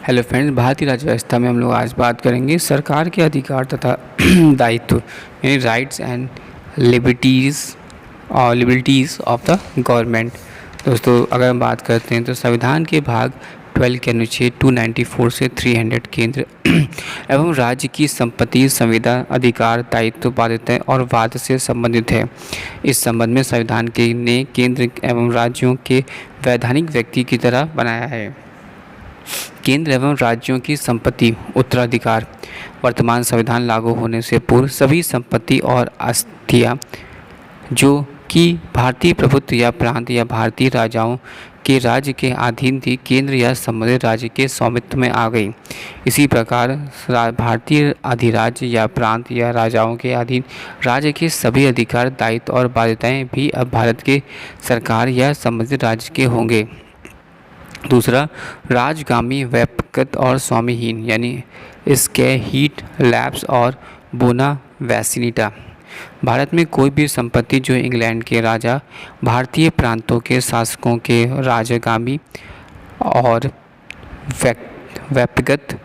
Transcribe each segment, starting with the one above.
Hello friends, भारतीय राज्य व्यवस्था में हम लोग आज बात करेंगे सरकार के अधिकार तथा दायित्व यानी राइट्स एंड लिबर्टीज़ और लिबर्टीज़ ऑफ द गवर्नमेंट। दोस्तों, अगर हम बात करते हैं तो संविधान के भाग 12 के अनुच्छेद 294 से 300 केंद्र एवं राज्य की संपत्ति, संविदा, अधिकार, दायित्व, बाध्यताएं और वाद से संबंधित है। इस संबंध में संविधान ने केंद्र एवं राज्यों के वैधानिक व्यक्ति की तरह बनाया है। केंद्र एवं राज्यों की संपत्ति उत्तराधिकार। वर्तमान संविधान लागू होने से पूर्व सभी संपत्ति और आस्तियाँ जो कि भारतीय प्रभुत्व या प्रांत या भारतीय राजाओं के राज्य के अधीन थी, केंद्र या संबंधित राज्य के स्वामित्व में आ गई। इसी प्रकार भारतीय अधिराज्य या प्रांत या राजाओं के अधीन राज्य के सभी अधिकार, दायित्व और बाध्यताएं भी अब भारत के सरकार या संबंधित राज्य के होंगे। दूसरा, राजगामी, व्यक्तिगत और स्वामीहीन यानी इसके हीट लैब्स और बोना वैसिनिटा। भारत में कोई भी संपत्ति जो इंग्लैंड के राजा, भारतीय प्रांतों के शासकों के राजगामी और व्यक्तिगत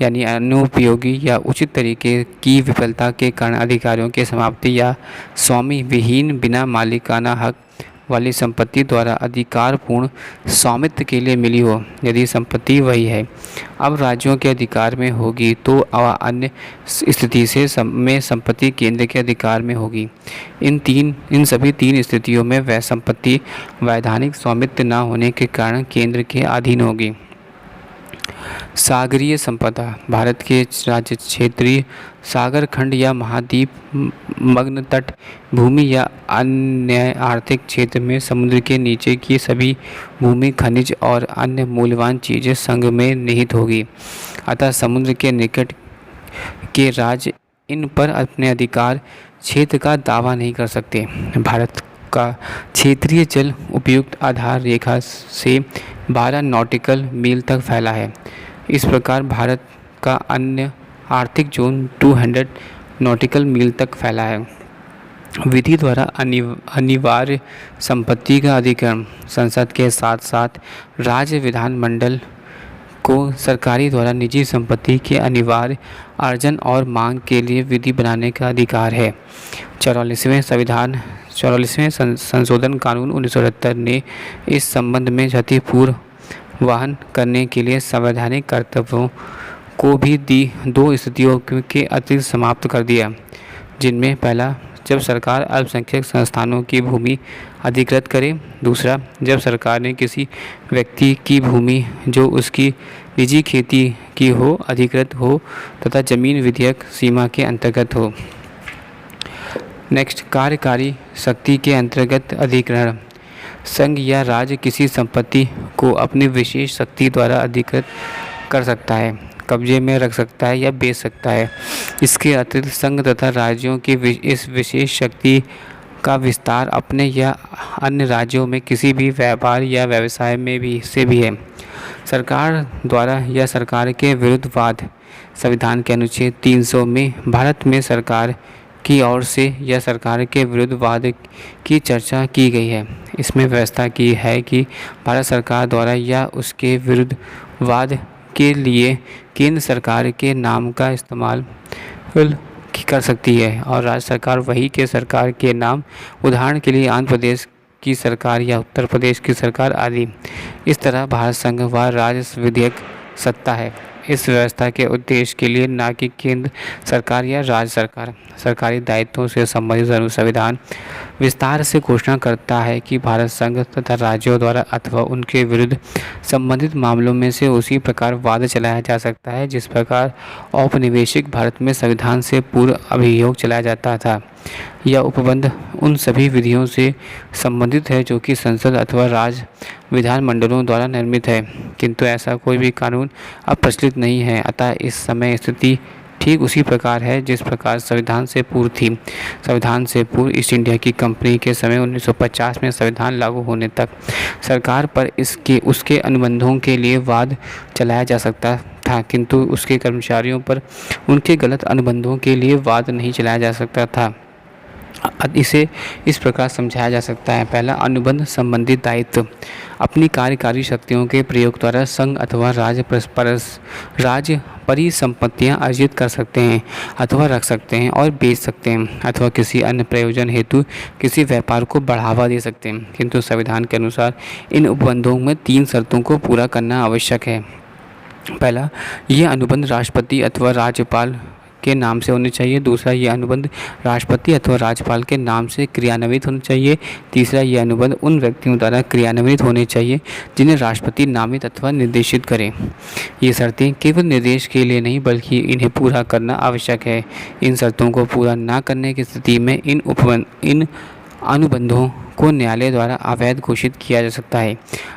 यानी अनुपयोगी या उचित तरीके की विफलता के कारण अधिकारियों के समाप्ति या स्वामी विहीन बिना मालिकाना हक वाली संपत्ति द्वारा अधिकारपूर्ण स्वामित्व के लिए मिली हो, यदि संपत्ति वही है अब राज्यों के अधिकार में होगी तो अन्य स्थिति से में संपत्ति केंद्र के अधिकार में होगी। इन सभी तीन स्थितियों में वह संपत्ति वैधानिक स्वामित्व न होने के कारण केंद्र के अधीन होगी। सागरीय संपदा। भारत के राज्य क्षेत्रीय सागर खंड या महाद्वीप मग्न तट भूमि या अन्य आर्थिक क्षेत्र में समुद्र के नीचे की सभी भूमि, खनिज और अन्य मूल्यवान चीज़ें संघ में निहित होगी। अतः समुद्र के निकट के राज्य इन पर अपने अधिकार क्षेत्र का दावा नहीं कर सकते। भारत का क्षेत्रीय जल उपयुक्त आधार रेखा से 12 नॉटिकल मील तक फैला है। इस प्रकार भारत का अन्य आर्थिक जोन 200 नॉटिकल मील तक फैला है। विधि द्वारा अनिवार्य संपत्ति का अधिग्रहण। संसद के साथ साथ राज्य विधानमंडल को सरकारी द्वारा निजी संपत्ति के अनिवार्य अर्जन और मांग के लिए विधि बनाने का अधिकार है। 44वें संशोधन कानून 1978 ने इस संबंध में क्षतिपूर्ति वहन करने के लिए संवैधानिक कर्तव्यों को भी दो स्थितियों के अतिरिक्त समाप्त कर दिया, जिनमें पहला, जब सरकार अल्पसंख्यक संस्थानों की भूमि अधिकृत करे। दूसरा, जब सरकार ने किसी व्यक्ति की भूमि जो उसकी निजी खेती की हो अधिकृत हो तथा जमीन विधेयक सीमा के अंतर्गत हो। नेक्स्ट, कार्यकारी शक्ति के अंतर्गत अधिग्रहण। संघ या राज्य किसी संपत्ति को अपनी विशेष शक्ति द्वारा अधिकृत कर सकता है, कब्जे में रख सकता है या बेच सकता है। इसके अतिरिक्त संघ तथा राज्यों की इस विशेष शक्ति का विस्तार अपने या अन्य राज्यों में किसी भी व्यापार या व्यवसाय में भी है। सरकार द्वारा या सरकार के विरुद्ध वाद। संविधान के अनुच्छेद 300 में भारत में सरकार की ओर से या सरकार के विरुद्ध वाद की चर्चा की गई है। इसमें व्यवस्था की है कि भारत सरकार द्वारा या उसके विरुद्ध वाद के लिए केंद्र सरकार के नाम का इस्तेमाल कर सकती है और राज्य सरकार वही के सरकार के नाम, उदाहरण के लिए आंध्र प्रदेश की सरकार या उत्तर प्रदेश की सरकार आदि। इस तरह भारत संघ व राज्य विधेयक सत्ता है। इस व्यवस्था के उद्देश्य के लिए न कि केंद्र सरकार या राज्य सरकार। सरकारी दायित्वों से संबंधित संविधान विस्तार से घोषणा करता है कि भारत संघ तथा राज्यों द्वारा अथवा उनके विरुद्ध संबंधित मामलों में से उसी प्रकार वाद चलाया जा सकता है जिस प्रकार औपनिवेशिक भारत में संविधान से पूर्व अभियोग चलाया जाता था। यह उपबंध उन सभी विधियों से संबंधित है जो कि संसद अथवा राज्य विधानमंडलों द्वारा निर्मित है, किंतु ऐसा कोई भी कानून अब प्रचलित नहीं है। अतः इस समय स्थिति ठीक उसी प्रकार है जिस प्रकार संविधान से पूर्व थी। संविधान से पूर्व ईस्ट इंडिया की कंपनी के समय 1950 में संविधान लागू होने तक सरकार पर उसके अनुबंधों के लिए वाद चलाया जा सकता था, किंतु उसके कर्मचारियों पर उनके गलत अनुबंधों के लिए वाद नहीं चलाया जा सकता था। इसे इस प्रकार समझाया जा सकता है। पहला, अनुबंध संबंधी दायित्व। अपनी कार्यकारी शक्तियों के प्रयोग द्वारा संघ अथवा राज्य परिसंपत्तियां अर्जित कर सकते हैं अथवा रख सकते हैं और बेच सकते हैं अथवा किसी अन्य प्रयोजन हेतु किसी व्यापार को बढ़ावा दे सकते हैं। किंतु संविधान के अनुसार इन उपबंधों में 3 शर्तों को पूरा करना आवश्यक है। पहला, ये अनुबंध राष्ट्रपति अथवा राज्यपाल के नाम से होने चाहिए। दूसरा, ये अनुबंध राष्ट्रपति अथवा राज्यपाल के नाम से क्रियान्वित होने चाहिए। तीसरा, ये अनुबंध उन व्यक्तियों द्वारा क्रियान्वित होने चाहिए जिन्हें राष्ट्रपति नामित अथवा निर्देशित करें। ये शर्तें केवल निर्देश के लिए नहीं बल्कि इन्हें पूरा करना आवश्यक है। इन शर्तों को पूरा न करने की स्थिति में इन अनुबंधों को न्यायालय द्वारा अवैध घोषित किया जा सकता है।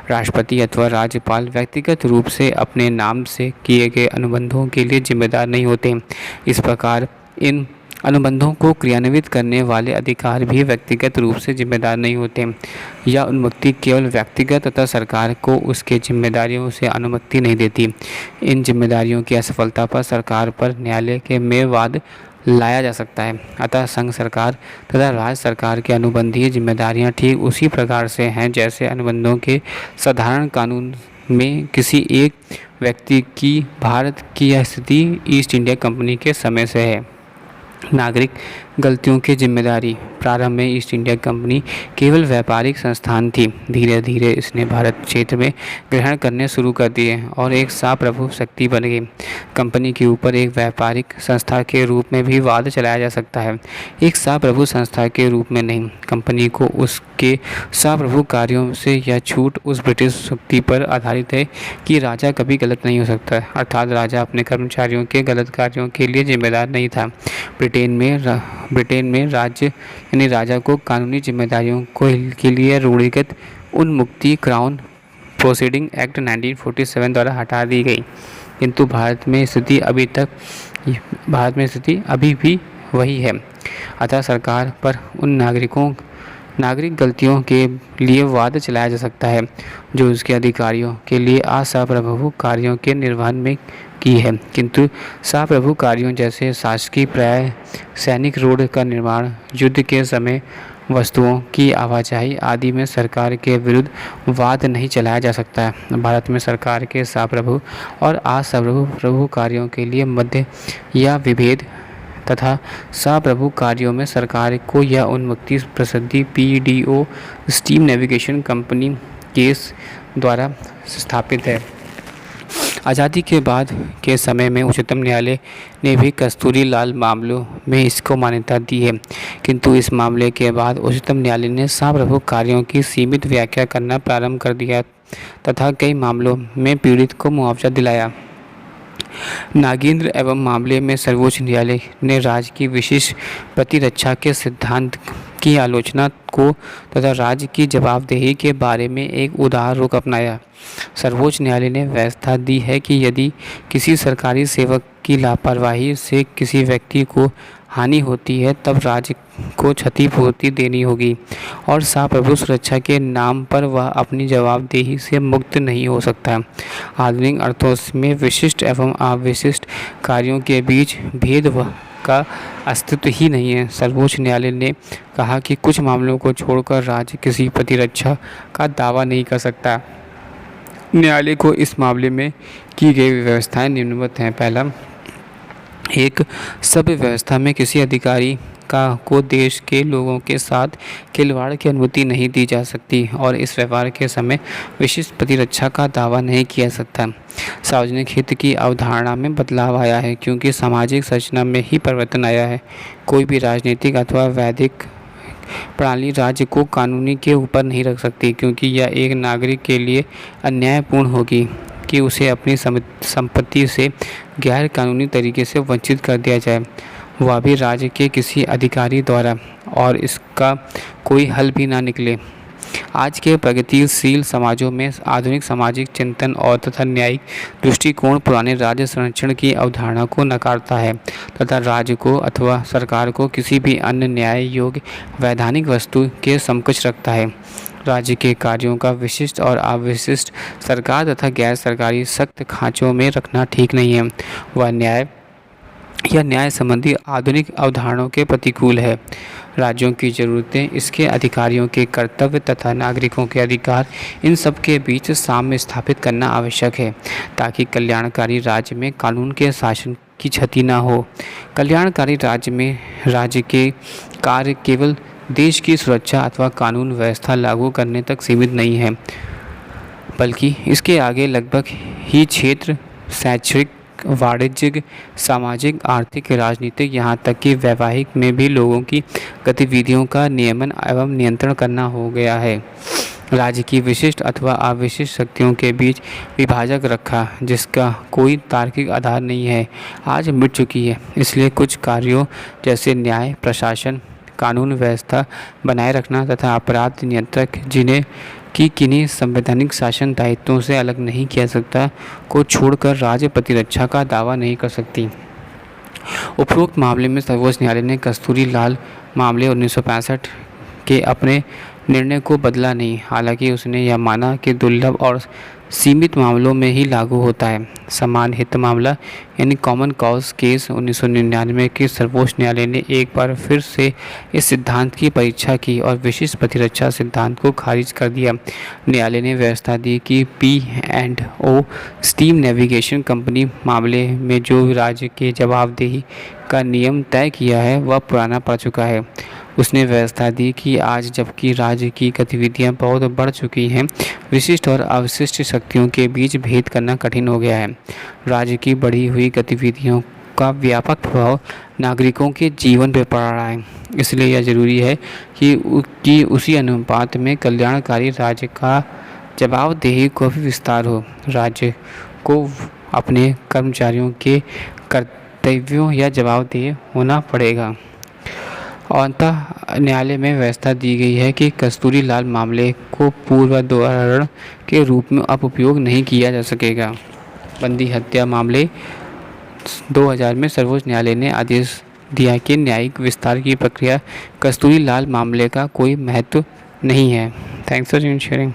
राष्ट्रपति अथवा राज्यपाल व्यक्तिगत रूप से अपने नाम से किए गए अनुबंधों के लिए जिम्मेदार नहीं होते। इस प्रकार इन अनुबंधों को क्रियान्वित करने वाले अधिकार भी व्यक्तिगत रूप से जिम्मेदार नहीं होते। यह अनुमति केवल व्यक्तिगत तथा सरकार को उसके जिम्मेदारियों से अनुमति नहीं देती। इन जिम्मेदारियों की असफलता पर सरकार पर न्यायालय के में वाद लाया जा सकता है। अतः संघ सरकार तथा राज्य सरकार के अनुबंधीय जिम्मेदारियां ठीक उसी प्रकार से हैं जैसे अनुबंधों के साधारण कानून में किसी एक व्यक्ति की भारत की यह स्थिति ईस्ट इंडिया कंपनी के समय से है। नागरिक गलतियों की जिम्मेदारी। प्रारंभ में ईस्ट इंडिया कंपनी केवल व्यापारिक संस्थान थी। धीरे धीरे इसने भारत क्षेत्र में ग्रहण करने शुरू कर दिए और एक साप्रभु शक्ति बन गई। कंपनी के ऊपर एक व्यापारिक संस्था के रूप में भी वाद चलाया जा सकता है, एक साप्रभु संस्था के रूप में नहीं। कंपनी को उसके साप्रभु कार्यों से यह छूट उस ब्रिटिश शक्ति पर आधारित है कि राजा कभी गलत नहीं हो सकता, अर्थात राजा अपने कर्मचारियों के गलत कार्यों के लिए जिम्मेदार नहीं था। ब्रिटेन में राज्य यानी राजा को कानूनी जिम्मेदारियों के लिए रूढ़िगत उन्मुक्ति क्राउन प्रोसीडिंग एक्ट 1947 द्वारा हटा दी गई। किंतु भारत में स्थिति अभी भी वही है। अतः सरकार पर उन नागरिक गलतियों के लिए वाद चलाया जा सकता है जो उसके अधिकारियों के लिए असाप्रभु कार्यों के निर्वहन में की है। किंतु साप्रभु कार्यों जैसे शासकीय प्राय सैनिक रोड का निर्माण, युद्ध के समय वस्तुओं की आवाजाही आदि में सरकार के विरुद्ध वाद नहीं चलाया जा सकता है। भारत में सरकार के साप्रभु और असाप्रभु कार्यों के लिए मध्य या विभेद तथा साप्रभु कार्यों में सरकार को यह उन्मुक्ति प्रसिद्धि PDO steam navigation company case द्वारा स्थापित है। आज़ादी के बाद के समय में उच्चतम न्यायालय ने भी कस्तूरी लाल मामलों में इसको मान्यता दी है, किंतु इस मामले के बाद उच्चतम न्यायालय ने साप्रभु कार्यों की सीमित व्याख्या करना प्रारंभ कर दिया तथा कई मामलों में पीड़ित को मुआवजा दिलाया। नागेंद्र एवं मामले में सर्वोच्च न्यायालय ने राज्य की विशिष्ट प्रतिरक्षा के सिद्धांत की आलोचना को तथा राज्य की जवाबदेही के बारे में एक उदार रुख अपनाया। सर्वोच्च न्यायालय ने व्यवस्था दी है कि यदि किसी सरकारी सेवक की लापरवाही से किसी व्यक्ति को हानि होती है तब राज्य को क्षतिपूर्ति देनी होगी और साप्रभु सुरक्षा के नाम पर वह अपनी जवाबदेही से मुक्त नहीं हो सकता। आधुनिक अर्थों में विशिष्ट एवं अविशिष्ट कार्यों के बीच भेद का अस्तित्व ही नहीं है। सर्वोच्च न्यायालय ने कहा कि कुछ मामलों को छोड़कर राज्य किसी प्रतिरक्षा का दावा नहीं कर सकता। न्यायालय को इस मामले में की गई व्यवस्थाएं निम्नवत हैं। पहला, एक सभ्य व्यवस्था में किसी अधिकारी को देश के लोगों के साथ खिलवाड़ की अनुमति नहीं दी जा सकती और इस व्यवहार के समय विशिष्ट प्रतिरक्षा का दावा नहीं किया सकता। सार्वजनिक हित की अवधारणा में बदलाव आया है क्योंकि सामाजिक संरचना में ही परिवर्तन आया है। कोई भी राजनीतिक अथवा वैधिक प्रणाली राज्य को कानूनी के ऊपर नहीं रख सकती क्योंकि यह एक नागरिक के लिए अन्यायपूर्ण होगी कि उसे अपनी संपत्ति से गैर कानूनी तरीके से वंचित कर दिया जाए, वह भी राज्य के किसी अधिकारी द्वारा, और इसका कोई हल भी ना निकले। आज के प्रगतिशील समाजों में आधुनिक सामाजिक चिंतन और तथा न्यायिक दृष्टिकोण पुराने राज्य संरक्षण की अवधारणा को नकारता है तथा राज्य को अथवा सरकार को किसी भी अन्य न्याय योग्य वैधानिक वस्तु के समकक्ष रखता है। राज्य के कार्यों का विशिष्ट और अविशिष्ट सरकार तथा गैर सरकारी सख्त खांचों में रखना ठीक नहीं है। वह न्याय यह न्याय संबंधी आधुनिक अवधारणाओं के प्रतिकूल है। राज्यों की ज़रूरतें, इसके अधिकारियों के कर्तव्य तथा नागरिकों के अधिकार, इन सब के बीच साम्य स्थापित करना आवश्यक है ताकि कल्याणकारी राज्य में कानून के शासन की क्षति न हो। कल्याणकारी राज्य में राज्य के कार्य केवल देश की सुरक्षा अथवा कानून व्यवस्था लागू करने तक सीमित नहीं है, बल्कि इसके आगे लगभग ही क्षेत्र शैक्षणिक, वाणिज्यिक, सामाजिक, आर्थिक, राजनीतिक, यहाँ तक कि वैवाहिक में भी लोगों की गतिविधियों का नियमन एवं नियंत्रण करना हो गया है। राज्य की विशिष्ट अथवा अविशिष्ट शक्तियों के बीच विभाजक रखा जिसका कोई तार्किक आधार नहीं है, आज मिट चुकी है। इसलिए कुछ कार्यों जैसे न्याय प्रशासन, कानून व्यवस्था बनाए रखना तथा अपराध नियंत्रक, जिन्हें कि किन्हीं संवैधानिक शासन दायित्वों से अलग नहीं किया सकता, को छोड़कर राज्य प्रतिरक्षा का दावा नहीं कर सकती। उपरोक्त मामले में सर्वोच्च न्यायालय ने कस्तूरी लाल मामले 1965 के अपने निर्णय को बदला नहीं। हालांकि उसने यह माना कि दुर्लभ और सीमित मामलों में ही लागू होता है। समान हित मामला यानी कॉमन कॉज केस 1999 के सर्वोच्च न्यायालय ने एक बार फिर से इस सिद्धांत की परीक्षा की और विशिष्ट प्रतिरक्षा सिद्धांत को खारिज कर दिया। न्यायालय ने व्यवस्था दी कि P&O स्टीम नेविगेशन कंपनी मामले में जो राज्य के जवाबदेही का नियम तय किया है वह पुराना पड़ चुका है। उसने व्यवस्था दी कि आज जबकि राज्य की गतिविधियां बहुत बढ़ चुकी हैं, विशिष्ट और अवशिष्ट शक्तियों के बीच भेद करना कठिन हो गया है। राज्य की बढ़ी हुई गतिविधियों का व्यापक प्रभाव नागरिकों के जीवन पर पड़ रहा है। इसलिए यह जरूरी है कि उसी अनुपात में कल्याणकारी राज्य का जवाबदेही को भी विस्तार हो। राज्य को अपने कर्मचारियों के कर्तव्यों या जवाबदेह होना पड़ेगा। और अंततः न्यायालय में व्यवस्था दी गई है कि कस्तूरी लाल मामले को पूर्वोदाहरण के रूप में अब उपयोग नहीं किया जा सकेगा। बंदी हत्या मामले 2000 में सर्वोच्च न्यायालय ने आदेश दिया कि न्यायिक विस्तार की प्रक्रिया कस्तूरी लाल मामले का कोई महत्व नहीं है। Thanks for sharing.